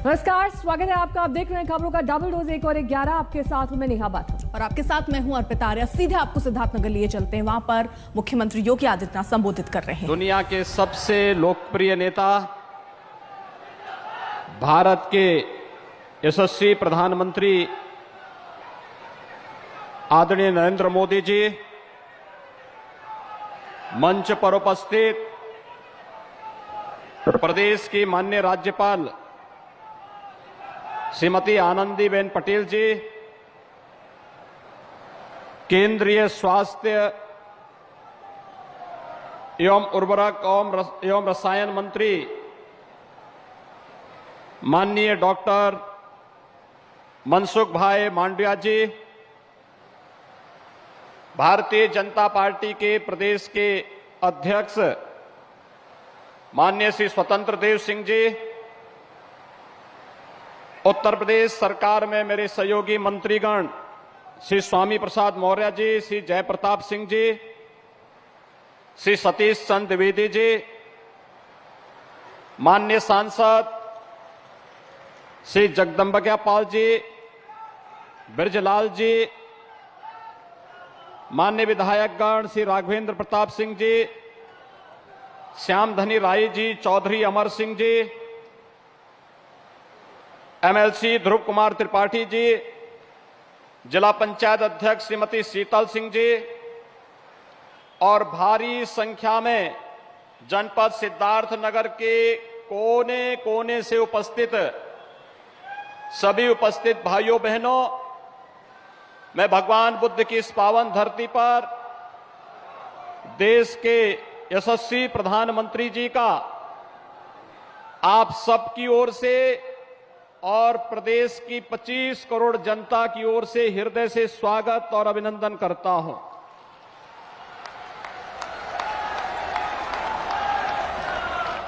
नमस्कार, स्वागत है आपका। आप देख रहे हैं खबरों का डबल डोज 1 और 11। आपके साथ हूं मैं नेहा बाथा और आपके साथ मैं हूं अर्पिता आर्या। सीधे आपको सिद्धार्थनगर लिए चलते हैं, वहां पर मुख्यमंत्री योगी आदित्यनाथ संबोधित कर रहे हैं। दुनिया के सबसे लोकप्रिय नेता, भारत के यशस्वी प्रधानमंत्री आदरणीय नरेंद्र मोदी जी, मंच पर उपस्थित प्रदेश की माननीय राज्यपाल श्रीमती आनंदीबेन पटेल जी, केंद्रीय स्वास्थ्य एवं उर्वरक एवं रसायन मंत्री माननीय डॉक्टर मनसुख भाई मांडविया जी, भारतीय जनता पार्टी के प्रदेश के अध्यक्ष माननीय श्री स्वतंत्र देव सिंह जी, उत्तर प्रदेश सरकार में मेरे सहयोगी मंत्रीगण श्री स्वामी प्रसाद मौर्य जी, श्री जयप्रताप सिंह जी, श्री सतीश चंद्र द्विवेदी जी, माननीय सांसद श्री जगदम्बिका पाल जी, ब्रजलाल जी, माननीय विधायकगण श्री राघवेंद्र प्रताप सिंह जी, श्यामधनी राय जी, चौधरी अमर सिंह जी, एमएलसी ध्रुव कुमार त्रिपाठी जी, जिला पंचायत अध्यक्ष श्रीमती शीतल सिंह जी और भारी संख्या में जनपद सिद्धार्थनगर के कोने कोने से उपस्थित सभी उपस्थित भाइयों बहनों, मैं भगवान बुद्ध की इस पावन धरती पर देश के यशस्वी प्रधानमंत्री जी का आप सबकी ओर से और प्रदेश की 25 करोड़ जनता की ओर से हृदय से स्वागत और अभिनंदन करता हूं।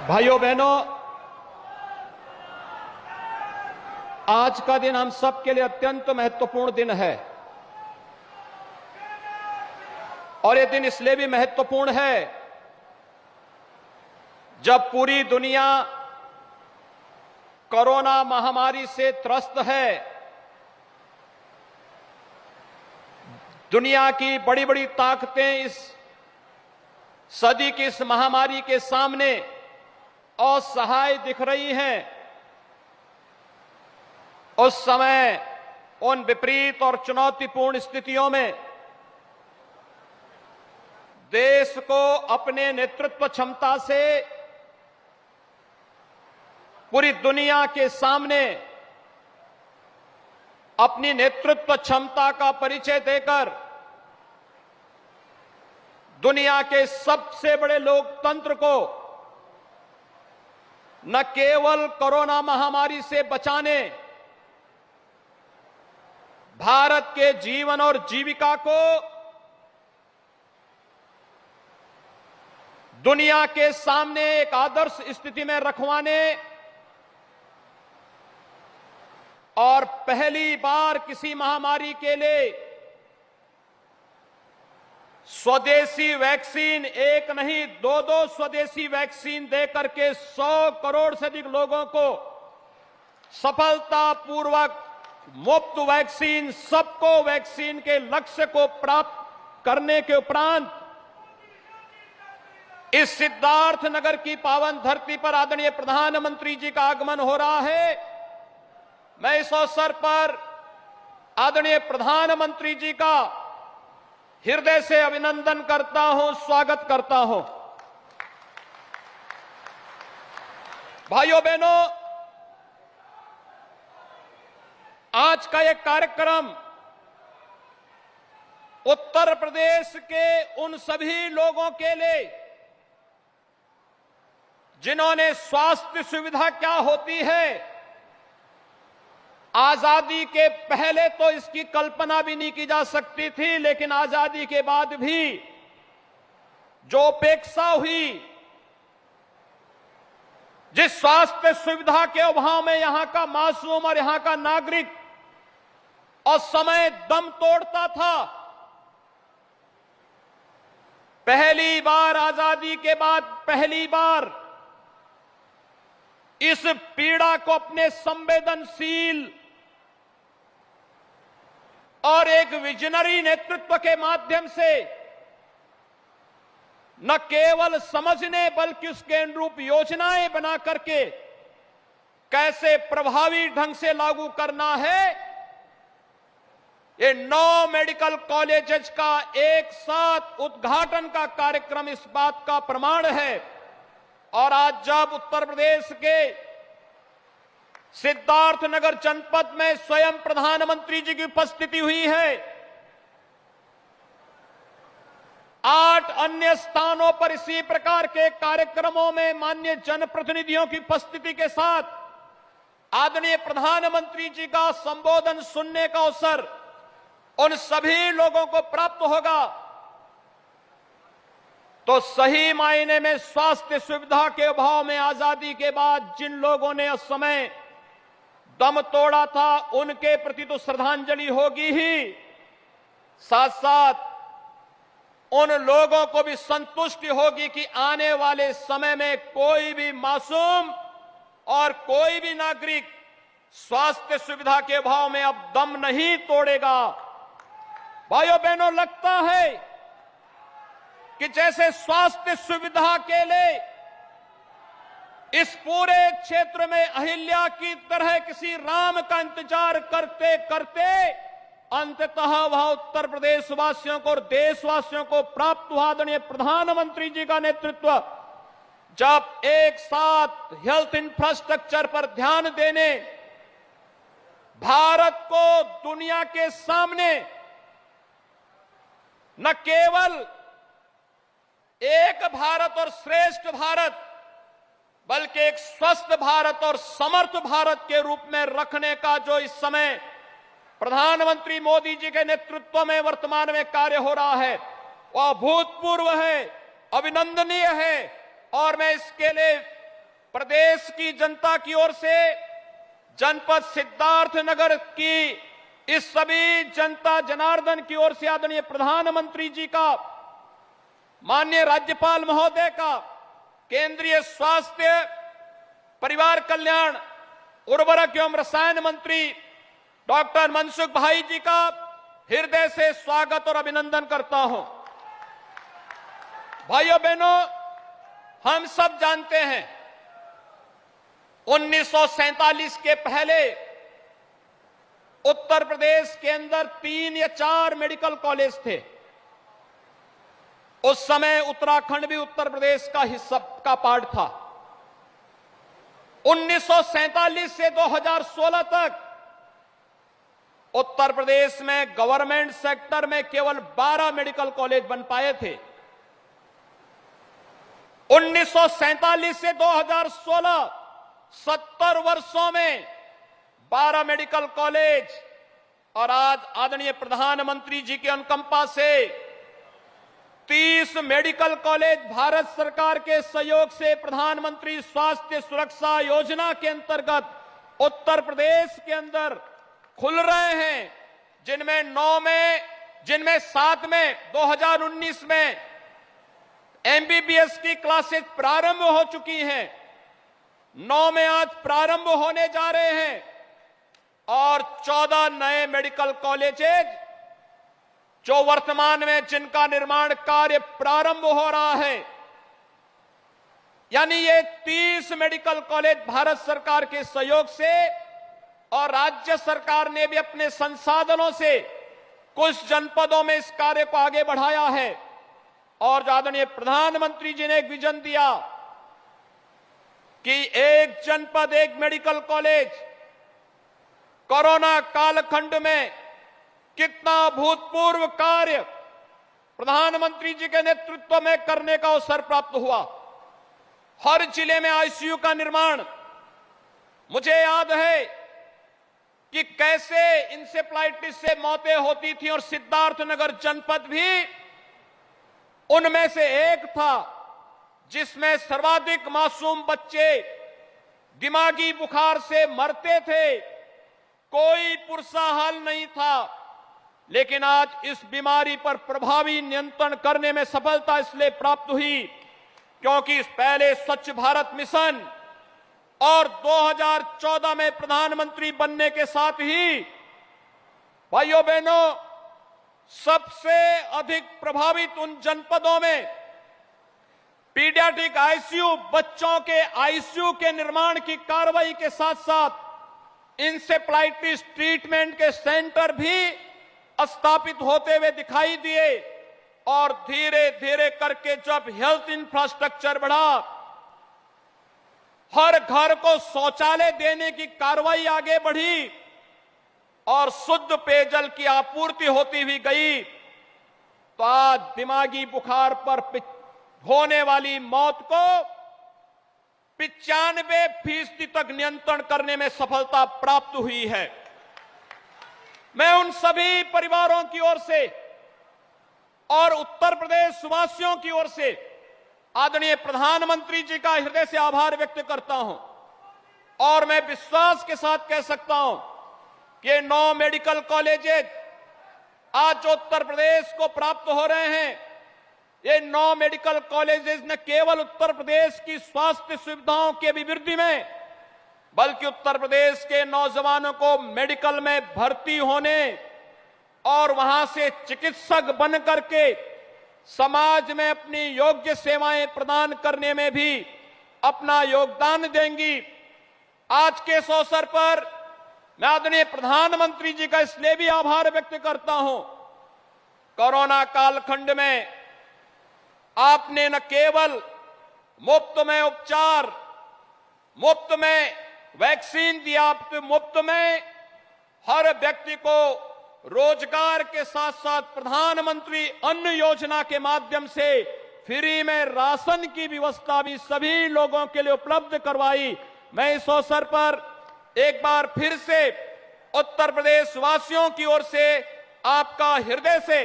भाइयों बहनों, आज का दिन हम सबके लिए अत्यंत महत्वपूर्ण दिन है और यह दिन इसलिए भी महत्वपूर्ण है जब पूरी दुनिया कोरोना महामारी से त्रस्त है। दुनिया की बड़ी बड़ी ताकतें इस सदी की इस महामारी के सामने असहाय दिख रही हैं। उस समय उन विपरीत और चुनौतीपूर्ण स्थितियों में देश को अपने नेतृत्व क्षमता से पूरी दुनिया के सामने अपनी नेतृत्व क्षमता का परिचय देकर दुनिया के सबसे बड़े लोकतंत्र को न केवल कोरोना महामारी से बचाने, भारत के जीवन और जीविका को दुनिया के सामने एक आदर्श स्थिति में रखवाने और पहली बार किसी महामारी के लिए स्वदेशी वैक्सीन, एक नहीं दो स्वदेशी वैक्सीन देकर के 100 करोड़ से अधिक लोगों को सफलतापूर्वक मुफ्त वैक्सीन, सबको वैक्सीन के लक्ष्य को प्राप्त करने के उपरांत इस सिद्धार्थनगर की पावन धरती पर आदरणीय प्रधानमंत्री जी का आगमन हो रहा है। मैं इस अवसर पर आदरणीय प्रधानमंत्री जी का हृदय से अभिनंदन करता हूं, स्वागत करता हूं। भाइयों बहनों, आज का यह कार्यक्रम उत्तर प्रदेश के उन सभी लोगों के लिए जिन्होंने स्वास्थ्य सुविधा क्या होती है, आजादी के पहले तो इसकी कल्पना भी नहीं की जा सकती थी, लेकिन आजादी के बाद भी जो उपेक्षा हुई, जिस स्वास्थ्य सुविधा के अभाव में यहां का मासूम और यहां का नागरिक और समय दम तोड़ता था, पहली बार आजादी के बाद पहली बार इस पीड़ा को अपने संवेदनशील और एक विजनरी नेतृत्व के माध्यम से न केवल समझने बल्कि उसके अनुरूप योजनाएं बना करके कैसे प्रभावी ढंग से लागू करना है, ये 9 मेडिकल कॉलेजेस का एक साथ उद्घाटन का कार्यक्रम इस बात का प्रमाण है। और आज जब उत्तर प्रदेश के सिद्धार्थनगर जनपद में स्वयं प्रधानमंत्री जी की उपस्थिति हुई है, 8 अन्य स्थानों पर इसी प्रकार के कार्यक्रमों में माननीय जनप्रतिनिधियों की उपस्थिति के साथ आदरणीय प्रधानमंत्री जी का संबोधन सुनने का अवसर उन सभी लोगों को प्राप्त होगा, तो सही मायने में स्वास्थ्य सुविधा के अभाव में आजादी के बाद जिन लोगों ने उस समय दम तोड़ा था, उनके प्रति तो श्रद्धांजलि होगी ही, साथ साथ उन लोगों को भी संतुष्टि होगी कि आने वाले समय में कोई भी मासूम और कोई भी नागरिक स्वास्थ्य सुविधा के अभाव में अब दम नहीं तोड़ेगा। भाइयों बहनों, लगता है कि जैसे स्वास्थ्य सुविधा के लिए इस पूरे क्षेत्र में अहिल्या की तरह किसी राम का इंतजार करते करते अंततः वह उत्तर प्रदेश वासियों को और देशवासियों को प्राप्त हुआ आदरणीय प्रधानमंत्री जी का नेतृत्व, जब एक साथ हेल्थ इंफ्रास्ट्रक्चर पर ध्यान देने, भारत को दुनिया के सामने न केवल एक भारत और श्रेष्ठ भारत बल्कि एक स्वस्थ भारत और समर्थ भारत के रूप में रखने का जो इस समय प्रधानमंत्री मोदी जी के नेतृत्व में वर्तमान में कार्य हो रहा है, वह अभूतपूर्व है, अभिनंदनीय है। और मैं इसके लिए प्रदेश की जनता की ओर से जनपद सिद्धार्थनगर की इस सभी जनता जनार्दन की ओर से आदरणीय प्रधानमंत्री जी का, माननीय राज्यपाल महोदय का, केंद्रीय स्वास्थ्य परिवार कल्याण उर्वरक एवं रसायन मंत्री डॉक्टर मनसुख भाई जी का हृदय से स्वागत और अभिनंदन करता हूं। भाइयों बहनों, हम सब जानते हैं 1947 के पहले उत्तर प्रदेश के अंदर 3 या 4 मेडिकल कॉलेज थे। उस समय उत्तराखंड भी उत्तर प्रदेश का हिस्सा का पार्ट था। 1947 से 2016 तक उत्तर प्रदेश में गवर्नमेंट सेक्टर में केवल 12 मेडिकल कॉलेज बन पाए थे। 1947 से 2016 70 वर्षों में 12 मेडिकल कॉलेज, और आज आदरणीय प्रधानमंत्री जी के अनुकंपा से 30 मेडिकल कॉलेज भारत सरकार के सहयोग से प्रधानमंत्री स्वास्थ्य सुरक्षा योजना के अंतर्गत उत्तर प्रदेश के अंदर खुल रहे हैं, जिनमें 7 में 2019 में एमबीबीएस की क्लासेस प्रारंभ हो चुकी हैं, 9 में आज प्रारंभ होने जा रहे हैं, और 14 नए मेडिकल कॉलेजेज जो वर्तमान में जिनका निर्माण कार्य प्रारंभ हो रहा है। यानी ये 30 मेडिकल कॉलेज भारत सरकार के सहयोग से और राज्य सरकार ने भी अपने संसाधनों से कुछ जनपदों में इस कार्य को आगे बढ़ाया है। और आदरणीय प्रधानमंत्री जी ने एक विजन दिया कि एक जनपद एक मेडिकल कॉलेज, कोरोना कालखंड में कितना भूतपूर्व कार्य प्रधानमंत्री जी के नेतृत्व में करने का अवसर प्राप्त हुआ। हर जिले में आईसीयू का निर्माण, मुझे याद है कि कैसे इंसेफ्लाइटिस से मौतें होती थी, और सिद्धार्थनगर जनपद भी उनमें से एक था जिसमें सर्वाधिक मासूम बच्चे दिमागी बुखार से मरते थे। कोई पुरसा हल नहीं था, लेकिन आज इस बीमारी पर प्रभावी नियंत्रण करने में सफलता इसलिए प्राप्त हुई क्योंकि इस पहले स्वच्छ भारत मिशन और 2014 में प्रधानमंत्री बनने के साथ ही भाइयों बहनों सबसे अधिक प्रभावित उन जनपदों में पीडियाट्रिक आईसीयू, बच्चों के आईसीयू के निर्माण की कार्रवाई के साथ साथ इंसेफ्लाइटिस ट्रीटमेंट के सेंटर भी स्थापित होते हुए दिखाई दिए और धीरे धीरे करके जब हेल्थ इंफ्रास्ट्रक्चर बढ़ा, हर घर को शौचालय देने की कार्रवाई आगे बढ़ी और शुद्ध पेयजल की आपूर्ति होती हुई गई, तो आज दिमागी बुखार पर होने वाली मौत को 95% तक नियंत्रण करने में सफलता प्राप्त हुई है। मैं उन सभी परिवारों की ओर से और उत्तर प्रदेश वासियों की ओर से आदरणीय प्रधानमंत्री जी का हृदय से आभार व्यक्त करता हूं और मैं विश्वास के साथ कह सकता हूं कि 9 मेडिकल कॉलेजेस आज जो उत्तर प्रदेश को प्राप्त हो रहे हैं, ये 9 मेडिकल कॉलेजेस न केवल उत्तर प्रदेश की स्वास्थ्य सुविधाओं के अभिवृद्धि में, बल्कि उत्तर प्रदेश के नौजवानों को मेडिकल में भर्ती होने और वहां से चिकित्सक बन करके समाज में अपनी योग्य सेवाएं प्रदान करने में भी अपना योगदान देंगी। आज के इस अवसर पर मैं आदरणीय प्रधानमंत्री जी का इसलिए भी आभार व्यक्त करता हूं, कोरोना कालखंड में आपने न केवल मुफ्त में उपचार, मुफ्त में वैक्सीन दिया, आपके मुफ्त में हर व्यक्ति को रोजगार के साथ साथ प्रधानमंत्री अन्न योजना के माध्यम से फ्री में राशन की व्यवस्था भी सभी लोगों के लिए उपलब्ध करवाई। मैं इस अवसर पर एक बार फिर से उत्तर प्रदेश वासियों की ओर से आपका हृदय से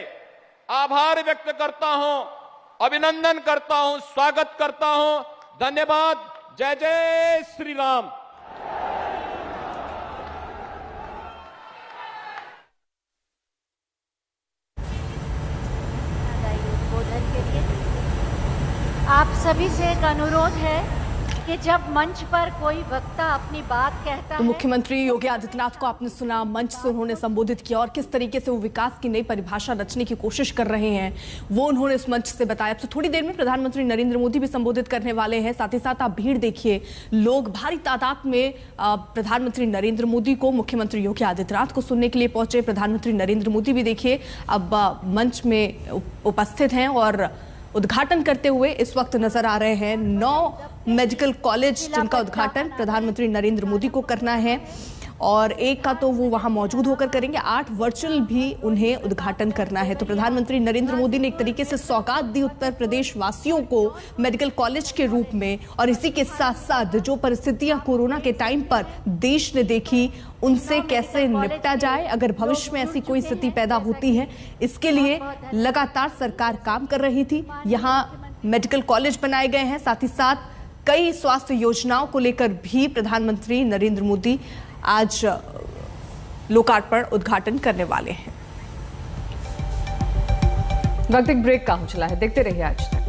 आभार व्यक्त करता हूं, अभिनंदन करता हूं, स्वागत करता हूं। धन्यवाद। जय जय श्री राम। उद्बोधन के लिए आप सभी से एक अनुरोध है कि जब मंच पर कोई वक्ता अपनी बात कहता तो है, मुख्यमंत्री योगी आदित्यनाथ को आपने सुना, मंच से उन्होंने संबोधित किया और किस तरीके से वो विकास की नई परिभाषा रचने की कोशिश कर रहे हैं वो उन्होंने इस मंच से बताया। अब से थोड़ी देर में प्रधानमंत्री नरेंद्र मोदी भी संबोधित करने वाले हैं। साथ ही साथ आप भीड़ देखिए, लोग भारी तादाद में प्रधानमंत्री नरेंद्र मोदी को, मुख्यमंत्री योगी आदित्यनाथ को सुनने के लिए पहुंचे। प्रधानमंत्री नरेंद्र मोदी भी देखिए अब मंच में उपस्थित हैं और उद्घाटन करते हुए इस वक्त नजर आ रहे हैं। 9 मेडिकल कॉलेज जिनका उद्घाटन प्रधानमंत्री नरेंद्र मोदी को करना है और एक का तो वो वहां मौजूद होकर करेंगे, 8 वर्चुअल भी उन्हें उद्घाटन करना है। तो प्रधानमंत्री नरेंद्र मोदी ने एक तरीके से सौगात दी उत्तर प्रदेश वासियों को मेडिकल कॉलेज के रूप में, और इसी के साथ साथ जो परिस्थितियां कोरोना के टाइम पर देश ने देखी उनसे कैसे निपटा जाए अगर भविष्य में ऐसी कोई स्थिति पैदा होती है, इसके लिए लगातार सरकार काम कर रही थी। यहाँ मेडिकल कॉलेज बनाए गए हैं, साथ ही साथ कई स्वास्थ्य योजनाओं को लेकर भी प्रधानमंत्री नरेंद्र मोदी आज लोकार्पण उद्घाटन करने वाले हैं। वक्त एक ब्रेक का हो चला है, देखते रहिए आज तक।